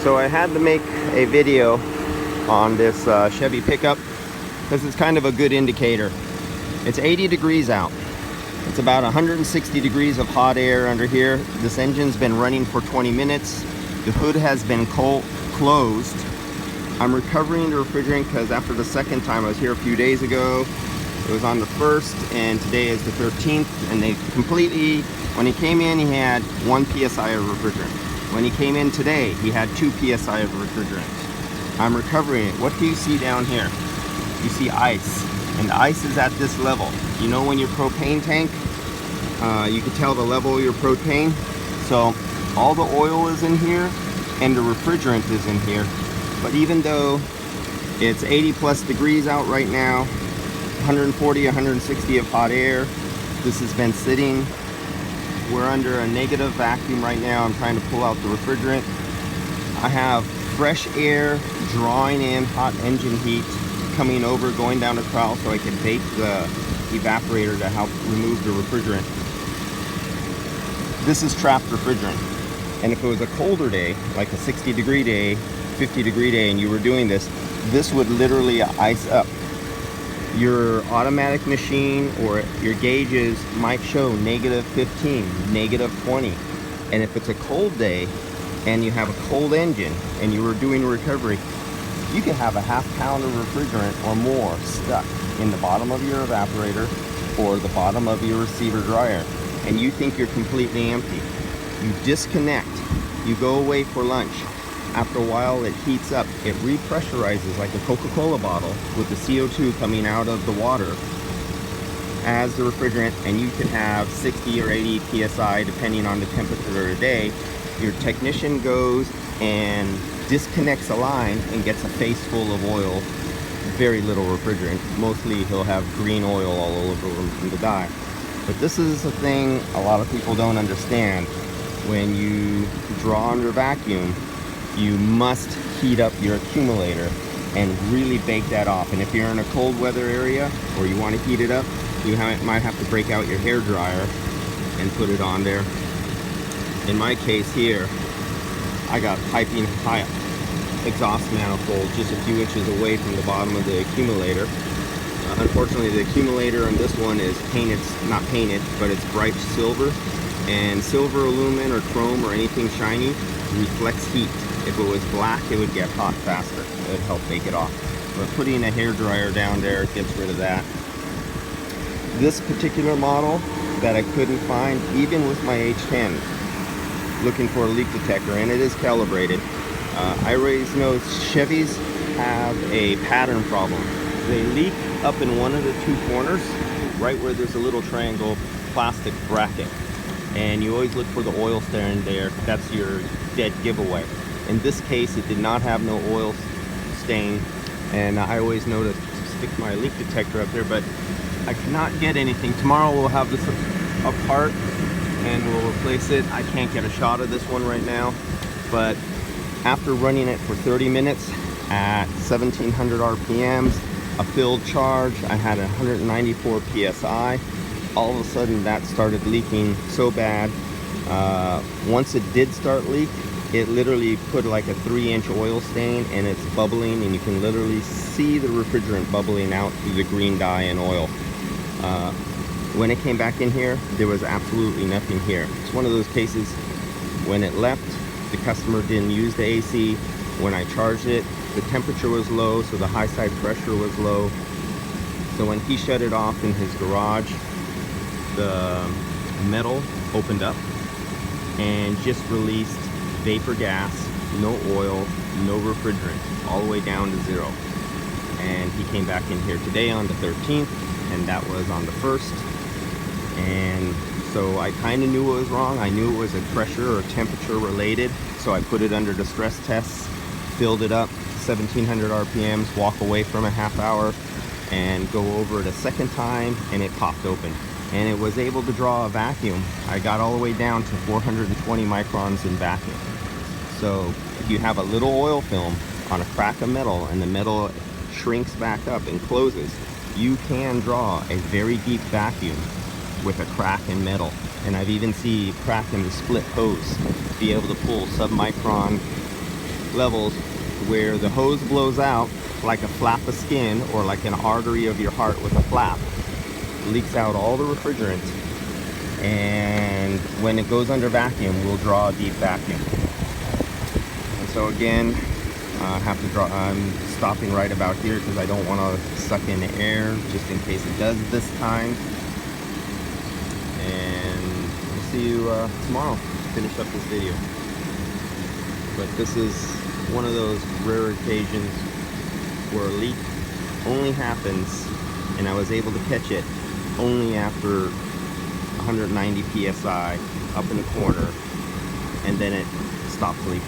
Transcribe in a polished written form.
So I had to make a video on this Chevy pickup because it's kind of a good indicator. It's 80 degrees out. It's about 160 degrees of hot air under here. This engine's been running for 20 minutes. The hood has been closed. I'm recovering the refrigerant because after the second time, I was here a few days ago. It was on the 1st and today is the 13th, and they completely, when he came in, he had 1 psi of refrigerant. When he came in today, he had 2 psi of refrigerant. I'm recovering it. What do you see down here? You see ice, and the ice is at this level. You know when your propane tank, you can tell the level of your propane. So all the oil is in here and the refrigerant is in here. But even though it's 80 plus degrees out right now, 140, 160 of hot air, this has been sitting. We're under a negative vacuum right now. I'm trying to pull out the refrigerant. I have fresh air drawing in hot engine heat coming over, going down the trowel so I can bake the evaporator to help remove the refrigerant. This is trapped refrigerant. And if it was a colder day, like a 60 degree day, 50 degree day, and you were doing this, this would literally ice up. Your automatic machine or your gauges might show -15, -20. And if it's a cold day and you have a cold engine and you were doing recovery, you can have a ½ pound of refrigerant or more stuck in the bottom of your evaporator or the bottom of your receiver dryer, and you think you're completely empty. You disconnect, you go away for lunch. After a while, it heats up. It repressurizes like a Coca-Cola bottle with the CO2 coming out of the water as the refrigerant, and you can have 60 or 80 psi depending on the temperature of the day. Your technician goes and disconnects a line and gets a face full of oil, very little refrigerant. Mostly he'll have green oil all over him from the dye. But this is a thing a lot of people don't understand. When you draw under vacuum, you must heat up your accumulator and really bake that off. And if you're in a cold weather area or you want to heat it up, you might have to break out your hair dryer and put it on there. In my case here, I got piping hot exhaust manifold just a few inches away from the bottom of the accumulator. Unfortunately, the accumulator on this one is painted, not painted, but it's bright silver. And silver, aluminum, or chrome, or anything shiny reflects heat. If it was black, it would get hot faster. It would help bake it off. But putting a hair dryer down there gets rid of that. This particular model that I couldn't find, even with my H10, looking for a leak detector, and it is calibrated. I always know Chevys have a pattern problem. They leak up in one of the 2 corners, right where there's a little triangle plastic bracket. And you always look for the oil stain there. That's your dead giveaway. In this case, it did not have no oil stain, and I always know to stick my leak detector up there, but I cannot get anything. Tomorrow we'll have this apart and we'll replace it. I can't get a shot of this one right now, but after running it for 30 minutes at 1700 RPMs, a filled charge, I had 194 PSI. All of a sudden that started leaking so bad. Once it did start leak, it literally put like a 3-inch oil stain, and it's bubbling, and you can literally see the refrigerant bubbling out through the green dye and oil. When it came back in here, there was absolutely nothing here. It's one of those cases when it left, the customer didn't use the AC. When I charged it, the temperature was low, so the high side pressure was low. So when he shut it off in his garage, the metal opened up and just released vapor gas, no oil, no refrigerant, all the way down to 0. And he came back in here today on the 13th, and that was on the 1st. And so I kind of knew what was wrong. I knew it was a pressure or temperature related, so I put it under the stress tests, filled it up 1700 RPMs, walk away from a ½ hour, and go over it a second time, and it popped open. And it was able to draw a vacuum. I got all the way down to 420 microns in vacuum. So if you have a little oil film on a crack of metal and the metal shrinks back up and closes, you can draw a very deep vacuum with a crack in metal. And I've even seen crack in the split hose be able to pull submicron levels where the hose blows out like a flap of skin, or like an artery of your heart with a flap, leaks out all the refrigerant, and when it goes under vacuum, we'll draw a deep vacuum. And so again, I have to draw, I'm stopping right about here because I don't want to suck in the air just in case it does this time. And we'll see you tomorrow to finish up this video. But this is one of those rare occasions where a leak only happens, and I was able to catch it only after 190 psi up in the corner, and then it stopped leaking.